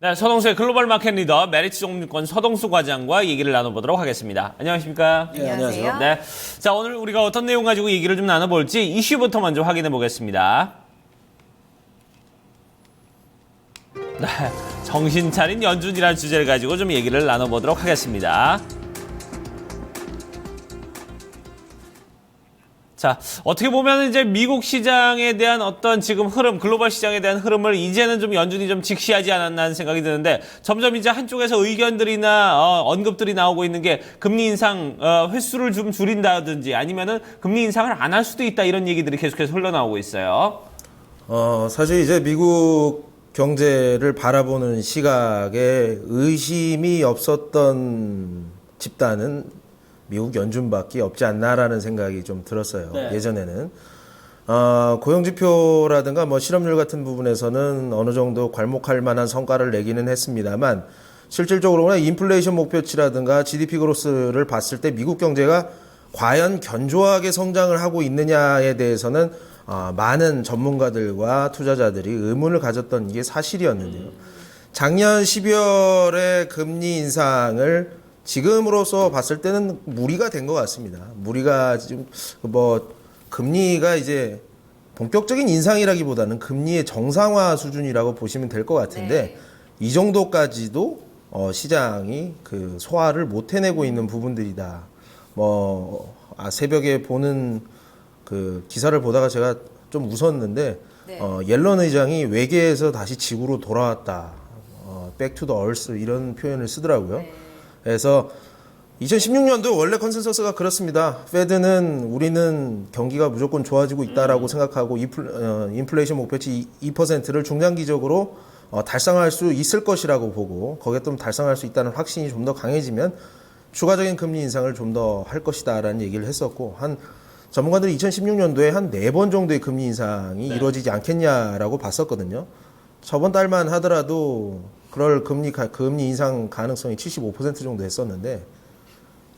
네, 서동수의 글로벌 마켓 리더 메리츠 종류권 서동수 과장과 얘기를 나눠보도록 하겠습니다. 안녕하십니까? 네, 안녕하세요. 네, 자 오늘 우리가 어떤 내용 가지고 얘기를 좀 나눠볼지 이슈부터 먼저 확인해 보겠습니다. 네, 정신 차린 연준이라는 주제를 가지고 좀 얘기를 나눠보도록 하겠습니다. 자, 어떻게 보면 이제 미국 시장에 대한 어떤 지금 흐름, 글로벌 시장에 대한 흐름을 이제는 좀 연준이 좀 직시하지 않았나 하는 생각이 드는데 점점 이제 한쪽에서 의견들이나 언급들이 나오고 있는 게 금리 인상 횟수를 좀 줄인다든지 아니면은 금리 인상을 안 할 수도 있다 이런 얘기들이 계속해서 흘러나오고 있어요. 사실 이제 미국 경제를 바라보는 시각에 의심이 없었던 집단은 미국 연준밖에 없지 않나라는 생각이 좀 들었어요. 네. 예전에는. 고용지표라든가 뭐 실업률 같은 부분에서는 어느 정도 괄목할 만한 성과를 내기는 했습니다만 실질적으로 인플레이션 목표치라든가 GDP 그로스를 봤을 때 미국 경제가 과연 견조하게 성장을 하고 있느냐에 대해서는 많은 전문가들과 투자자들이 의문을 가졌던 게 사실이었는데요. 작년 12월에 금리 인상을 지금으로서 봤을 때는 무리가 된 것 같습니다. 무리가 지금 금리가 이제 본격적인 인상이라기보다는 금리의 정상화 수준이라고 보시면 될 것 같은데 네. 이 정도까지도 시장이 그 소화를 못 해내고 있는 부분들이다. 새벽에 보는 그 기사를 보다가 제가 좀 웃었는데 네. 옐런 의장이 외계에서 다시 지구로 돌아왔다. Back to the Earth 이런 표현을 쓰더라고요. 네. 그래서 2016년도 원래 컨센서스가 그렇습니다. 페드는 우리는 경기가 무조건 좋아지고 있다라고 생각하고 인플레이션 목표치 2%를 중장기적으로 달성할 수 있을 것이라고 보고 거기에 좀 달성할 수 있다는 확신이 좀 더 강해지면 추가적인 금리 인상을 좀 더 할 것이다라는 얘기를 했었고 전문가들이 2016년도에 한 4번 정도의 금리 인상이 이루어지지 않겠냐라고 봤었거든요. 저번 달만 하더라도 그럴 금리 인상 가능성이 75% 정도 했었는데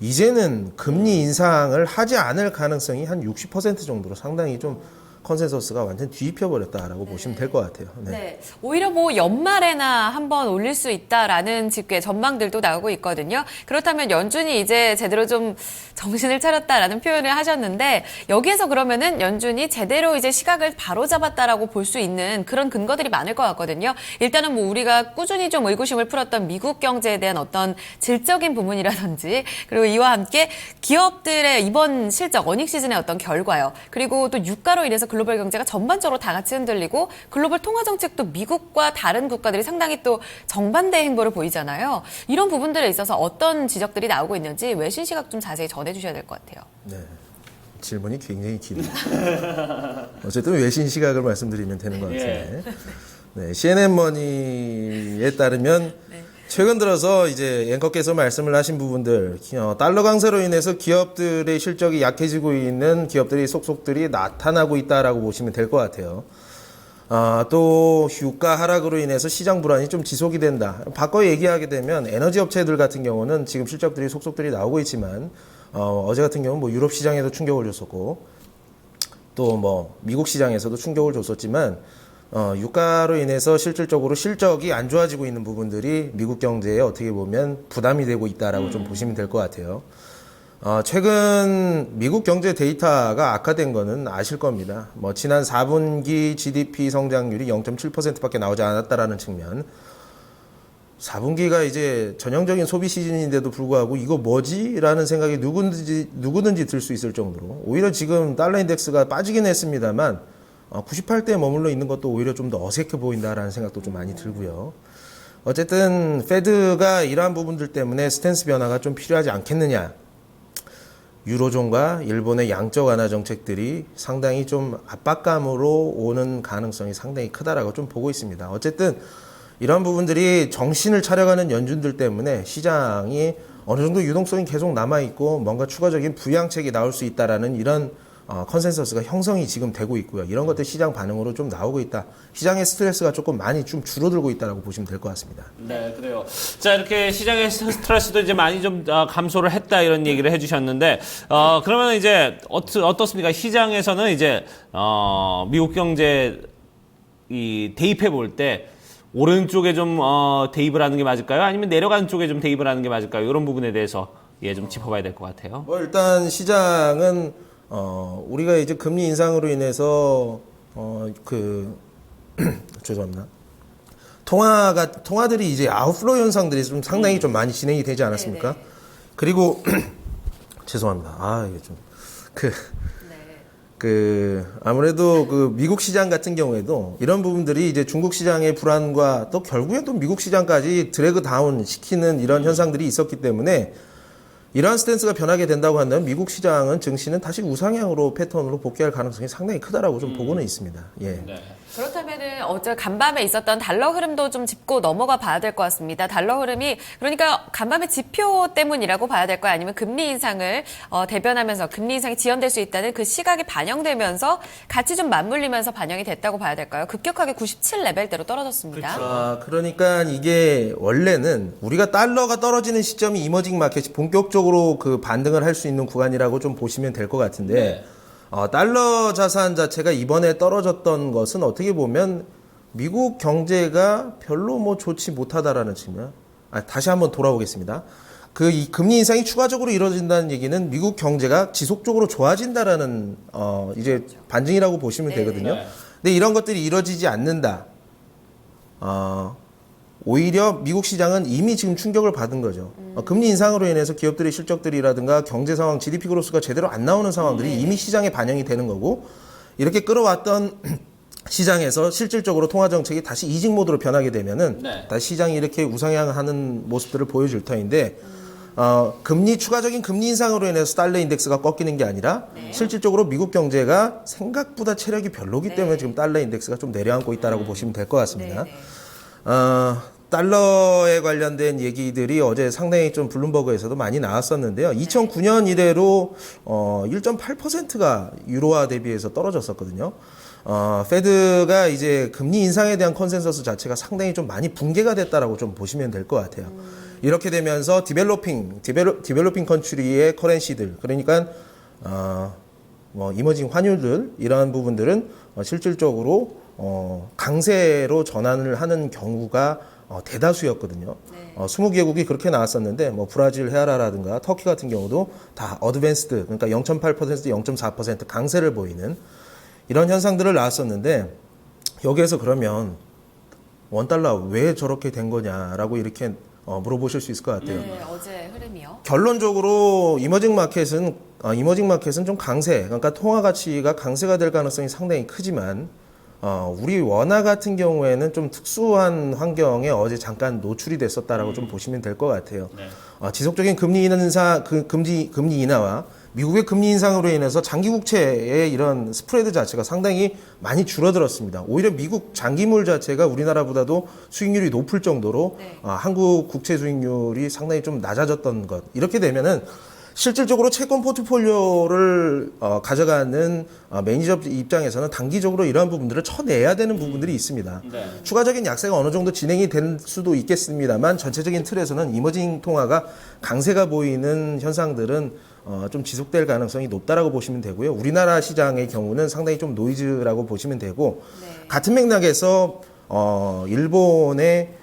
이제는 금리 인상을 하지 않을 가능성이 한 60% 정도로 상당히 좀 컨센서스가 완전 뒤집혀버렸다라고 보시면 될 것 같아요. 네. 네. 오히려 뭐 연말에나 한번 올릴 수 있다라는 집계 전망들도 나오고 있거든요. 그렇다면 연준이 이제 제대로 좀 정신을 차렸다라는 표현을 하셨는데 여기에서 그러면은 연준이 제대로 이제 시각을 바로 잡았다라고 볼 수 있는 그런 근거들이 많을 것 같거든요. 일단은 뭐 우리가 꾸준히 좀 의구심을 풀었던 미국 경제에 대한 어떤 질적인 부분이라든지 그리고 이와 함께 기업들의 이번 실적 어닝 시즌의 어떤 결과요. 그리고 또 유가로 인해서 글로벌 경제가 전반적으로 다 같이 흔들리고 글로벌 통화 정책도 미국과 다른 국가들이 상당히 또 정반대 행보를 보이잖아요. 이런 부분들에 있어서 어떤 지적들이 나오고 있는지 외신 시각 좀 자세히 전해주셔야 될 것 같아요. 네. 질문이 굉장히 기네요. 어쨌든 외신 시각을 말씀드리면 되는 것 같은데. 네, CNN 머니에 따르면 최근 들어서 이제 앵커께서 말씀을 하신 부분들, 달러 강세로 인해서 기업들의 실적이 약해지고 있는 기업들의 속속들이 나타나고 있다라고 보시면 될 것 같아요. 또 유가 하락으로 인해서 시장 불안이 좀 지속이 된다. 바꿔 얘기하게 되면 에너지 업체들 같은 경우는 지금 실적들이 속속들이 나오고 있지만 어제 같은 경우는 뭐 유럽 시장에도 충격을 줬었고 또 뭐 미국 시장에서도 충격을 줬었지만 유가로 인해서 실질적으로 실적이 안 좋아지고 있는 부분들이 미국 경제에 어떻게 보면 부담이 되고 있다라고 좀 보시면 될 것 같아요. 최근 미국 경제 데이터가 악화된 거는 아실 겁니다. 지난 4분기 GDP 성장률이 0.7%밖에 나오지 않았다라는 측면. 4분기가 이제 전형적인 소비 시즌인데도 불구하고 이거 뭐지? 라는 생각이 누구든지 들 수 있을 정도로 오히려 지금 달러 인덱스가 빠지긴 했습니다만 98대에 머물러 있는 것도 오히려 좀 더 어색해 보인다라는 생각도 좀 많이 들고요. 어쨌든 페드가 이러한 부분들 때문에 스탠스 변화가 좀 필요하지 않겠느냐. 유로존과 일본의 양적 완화 정책들이 상당히 좀 압박감으로 오는 가능성이 상당히 크다라고 좀 보고 있습니다. 어쨌든 이런 부분들이 정신을 차려가는 연준들 때문에 시장이 어느 정도 유동성이 계속 남아있고 뭔가 추가적인 부양책이 나올 수 있다라는 이런 컨센서스가 형성이 지금 되고 있고요. 이런 것들 시장 반응으로 좀 나오고 있다. 시장의 스트레스가 조금 많이 좀 줄어들고 있다고 보시면 될 것 같습니다. 네, 그래요. 자, 이렇게 시장의 스트레스도 이제 많이 좀 감소를 했다 이런 얘기를 해주셨는데, 그러면 이제 어떻습니까? 시장에서는 이제 미국 경제 대입해 볼 때 오른쪽에 좀 대입을 하는 게 맞을까요? 아니면 내려가는 쪽에 좀 대입을 하는 게 맞을까요? 이런 부분에 대해서 좀 짚어봐야 될 것 같아요. 뭐 일단 시장은 우리가 이제 금리 인상으로 인해서 죄송합니다. 통화들이 이제 아웃플로 현상들이 좀 상당히 좀 많이 진행이 되지 않았습니까? 네네. 그리고 죄송합니다. 이게 좀 아무래도 미국 시장 같은 경우에도 이런 부분들이 이제 중국 시장의 불안과 또 결국엔 또 미국 시장까지 드래그 다운 시키는 이런 현상들이 있었기 때문에 이러한 스탠스가 변하게 된다고 한다면 미국 시장은 증시는 다시 우상향으로 패턴으로 복귀할 가능성이 상당히 크다라고 좀 보고는 있습니다. 예. 네. 그렇다면은 어제 간밤에 있었던 달러 흐름도 좀 짚고 넘어가 봐야 될 것 같습니다. 달러 흐름이 그러니까 간밤의 지표 때문이라고 봐야 될까요? 아니면 금리 인상을 대변하면서 금리 인상이 지연될 수 있다는 그 시각이 반영되면서 같이 좀 맞물리면서 반영이 됐다고 봐야 될까요? 급격하게 97 레벨대로 떨어졌습니다. 그러니까 이게 원래는 우리가 달러가 떨어지는 시점이 이머징 마켓이 본격적으로 반등을 할 수 있는 구간이라고 좀 보시면 될 것 같은데 네. 달러 자산 자체가 이번에 떨어졌던 것은 어떻게 보면 미국 경제가 별로 뭐 좋지 못하다라는 측면. 다시 한번 돌아오겠습니다. 이 금리 인상이 추가적으로 이루어진다는 얘기는 미국 경제가 지속적으로 좋아진다라는 이제 반증이라고 보시면 되거든요. 네. 근데 이런 것들이 이루어지지 않는다. 오히려 미국 시장은 이미 지금 충격을 받은 거죠. 금리 인상으로 인해서 기업들의 실적들이라든가 경제 상황, GDP 그로스가 제대로 안 나오는 상황들이 이미 시장에 반영이 되는 거고 이렇게 끌어왔던 시장에서 실질적으로 통화 정책이 다시 이직 모드로 변하게 되면은 다시 시장이 이렇게 우상향하는 모습들을 보여줄 터인데 추가적인 금리 인상으로 인해서 달러 인덱스가 꺾이는 게 아니라 실질적으로 미국 경제가 생각보다 체력이 별로기 때문에 지금 달러 인덱스가 좀 내려앉고 있다라고 보시면 될 것 같습니다. 달러에 관련된 얘기들이 어제 상당히 좀 블룸버그에서도 많이 나왔었는데요. 2009년 이래로 1.8%가 유로화 대비해서 떨어졌었거든요. 페드가 이제 금리 인상에 대한 컨센서스 자체가 상당히 좀 많이 붕괴가 됐다라고 좀 보시면 될 것 같아요. 이렇게 되면서 디벨로핑 컨트리의 커런시들, 그러니까 이머징 환율들 이러한 부분들은 실질적으로 강세로 전환을 하는 경우가 대다수였거든요. 20개국이 그렇게 나왔었는데 브라질, 헤아라라든가 터키 같은 경우도 다 어드밴스드, 그러니까 0.8%, 0.4% 강세를 보이는 이런 현상들을 나왔었는데 여기에서 그러면 원달러 왜 저렇게 된 거냐라고 이렇게 물어보실 수 있을 것 같아요. 네, 어제 흐름이요. 결론적으로 이머징 마켓은 좀 강세, 그러니까 통화 가치가 강세가 될 가능성이 상당히 크지만 우리 원화 같은 경우에는 좀 특수한 환경에 어제 잠깐 노출이 됐었다라고 좀 보시면 될 것 같아요. 지속적인 금리 인하와 미국의 금리 인상으로 인해서 장기 국채의 이런 스프레드 자체가 상당히 많이 줄어들었습니다. 오히려 미국 장기물 자체가 우리나라보다도 수익률이 높을 정도로 한국 국채 수익률이 상당히 좀 낮아졌던 것. 이렇게 되면은 실질적으로 채권 포트폴리오를 가져가는 매니저 입장에서는 단기적으로 이러한 부분들을 쳐내야 되는 부분들이 있습니다. 추가적인 약세가 어느 정도 진행이 될 수도 있겠습니다만 전체적인 틀에서는 이머징 통화가 강세가 보이는 현상들은 좀 지속될 가능성이 높다라고 보시면 되고요. 우리나라 시장의 경우는 상당히 좀 노이즈라고 보시면 되고 같은 맥락에서 일본의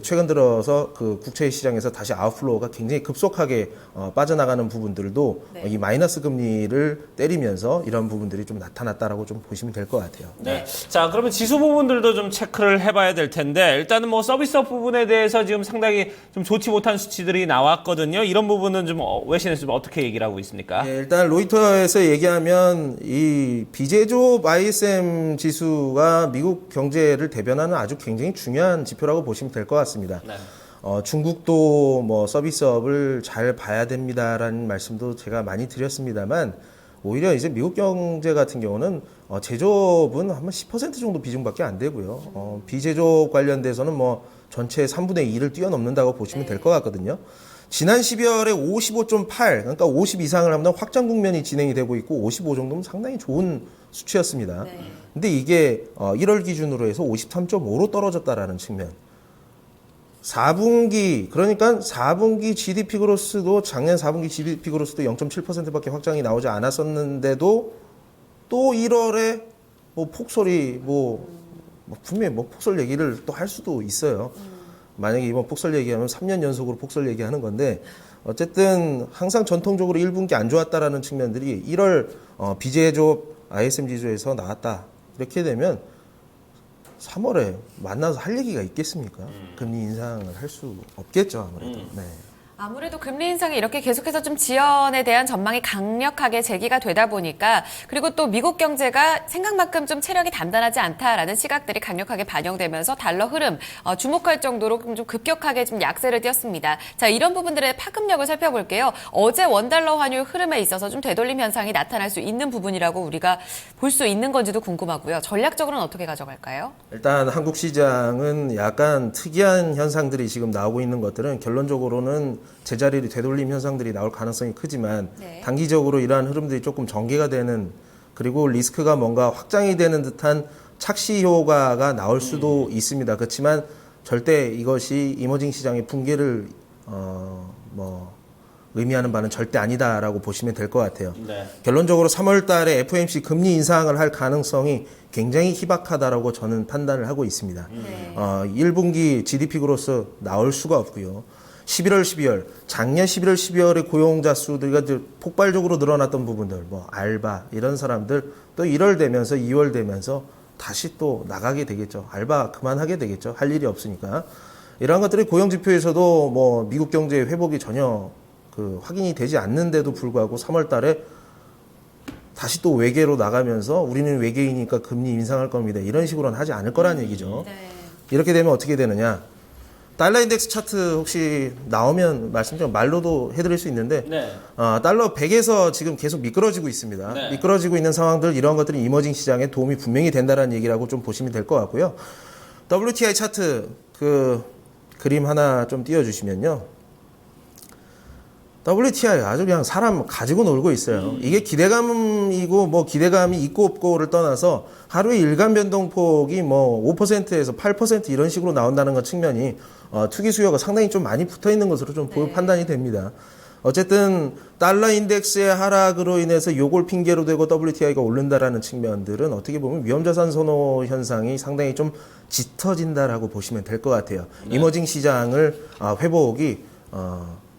최근 들어서 국채 시장에서 다시 아웃플로우가 굉장히 급속하게 빠져나가는 부분들도 이 마이너스 금리를 때리면서 이런 부분들이 좀 나타났다라고 좀 보시면 될 것 같아요. 네. 자, 그러면 지수 부분들도 좀 체크를 해봐야 될 텐데 일단은 서비스업 부분에 대해서 지금 상당히 좀 좋지 못한 수치들이 나왔거든요. 이런 부분은 좀 외신에서 좀 어떻게 얘기를 하고 있습니까? 예, 일단 로이터에서 얘기하면 이 비제조업 ISM 지수가 미국 경제를 대변하는 아주 굉장히 중요한 지표라고 보시면 될 것 같습니다. 중국도 서비스업을 잘 봐야 됩니다라는 말씀도 제가 많이 드렸습니다만 오히려 이제 미국 경제 같은 경우는 제조업은 한 10% 정도 비중밖에 안 되고요. 비제조업 관련돼서는 전체 3분의 2를 뛰어넘는다고 보시면 될 것 같거든요. 지난 12월에 55.8, 그러니까 50 이상을 하면 확장 국면이 진행이 되고 있고 55 정도면 상당히 좋은 수치였습니다. 근데 이게 1월 기준으로 해서 53.5로 떨어졌다라는 측면. 4분기, 그러니까 4분기 GDP 그로스도 작년 4분기 GDP 그로스도 0.7%밖에 확장이 나오지 않았었는데도 또 1월에 폭설이 뭐 분명히 뭐 폭설 얘기를 또 할 수도 있어요. 만약에 이번 폭설 얘기하면 3년 연속으로 폭설 얘기하는 건데 어쨌든 항상 전통적으로 1분기 안 좋았다라는 측면들이 1월 BJ 조업 ISM 지수에서 나왔다. 이렇게 되면 3월에 만나서 할 얘기가 있겠습니까? 금리 인상을 할 수 없겠죠, 아무래도. 네. 아무래도 금리 인상이 이렇게 계속해서 좀 지연에 대한 전망이 강력하게 제기가 되다 보니까 그리고 또 미국 경제가 생각만큼 좀 체력이 단단하지 않다라는 시각들이 강력하게 반영되면서 달러 흐름 주목할 정도로 좀 급격하게 좀 약세를 띄었습니다. 자, 이런 부분들의 파급력을 살펴볼게요. 어제 원달러 환율 흐름에 있어서 좀 되돌림 현상이 나타날 수 있는 부분이라고 우리가 볼 수 있는 건지도 궁금하고요. 전략적으로는 어떻게 가져갈까요? 일단 한국 시장은 약간 특이한 현상들이 지금 나오고 있는 것들은 결론적으로는 제자리를 되돌림 현상들이 나올 가능성이 크지만 네. 단기적으로 이러한 흐름들이 조금 전개가 되는 그리고 리스크가 뭔가 확장이 되는 듯한 착시 효과가 나올 수도 있습니다. 그렇지만 절대 이것이 이머징 시장의 붕괴를 의미하는 바는 절대 아니다라고 보시면 될 것 같아요. 네. 결론적으로 3월 달에 FOMC 금리 인상을 할 가능성이 굉장히 희박하다라고 저는 판단을 하고 있습니다. 네. 1분기 GDP 그로스 나올 수가 없고요. 11월, 12월, 작년 11월, 12월에 고용자 수들이 폭발적으로 늘어났던 부분들, 뭐 알바 이런 사람들 또 1월 되면서 2월 되면서 다시 또 나가게 되겠죠. 알바 그만하게 되겠죠. 할 일이 없으니까. 이러한 것들이 고용 지표에서도 뭐 미국 경제 회복이 전혀 확인이 되지 않는데도 불구하고 3월 달에 다시 또 외계로 나가면서 우리는 외계이니까 금리 인상할 겁니다. 이런 식으로는 하지 않을 거란 얘기죠. 네. 이렇게 되면 어떻게 되느냐. 달러 인덱스 차트 혹시 나오면 말씀 좀 말로도 해드릴 수 있는데 네. 달러 100에서 지금 계속 미끄러지고 있습니다. 네. 미끄러지고 있는 상황들 이런 것들이 이머징 시장에 도움이 분명히 된다는 얘기라고 좀 보시면 될 것 같고요. WTI 차트 그림 하나 좀 띄워주시면요. WTI 아주 그냥 사람 가지고 놀고 있어요. 이게 기대감이고 뭐 기대감이 있고 없고를 떠나서 하루에 일간 변동폭이 뭐 5%에서 8% 이런 식으로 나온다는 것 측면이 투기 수요가 상당히 좀 많이 붙어 있는 것으로 좀 판단이 됩니다. 어쨌든 달러 인덱스의 하락으로 인해서 요걸 핑계로 대고 WTI가 오른다라는 측면들은 어떻게 보면 위험자산 선호 현상이 상당히 좀 짙어진다라고 보시면 될 것 같아요. 이머징 시장을 회복이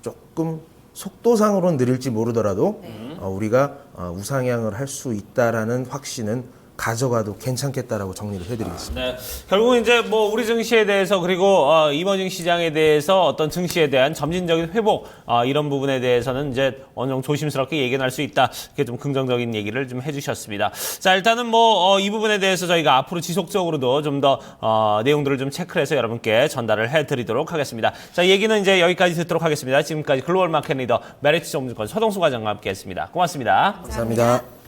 조금 속도상으로는 느릴지 모르더라도 우리가 우상향을 할 수 있다라는 확신은 가져가도 괜찮겠다라고 정리를 해드리겠습니다. 네. 결국은 이제 뭐 우리 증시에 대해서 그리고 이머징 시장에 대해서 어떤 증시에 대한 점진적인 회복 이런 부분에 대해서는 이제 어느 정도 조심스럽게 예견할 수 있다. 이렇게 좀 긍정적인 얘기를 좀 해주셨습니다. 자, 일단은 뭐 이 부분에 대해서 저희가 앞으로 지속적으로도 좀 더 내용들을 좀 체크를 해서 여러분께 전달을 해드리도록 하겠습니다. 자, 얘기는 이제 여기까지 듣도록 하겠습니다. 지금까지 글로벌 마켓 리더 메리츠 정증권 서동수 과장과 함께했습니다. 고맙습니다. 감사합니다.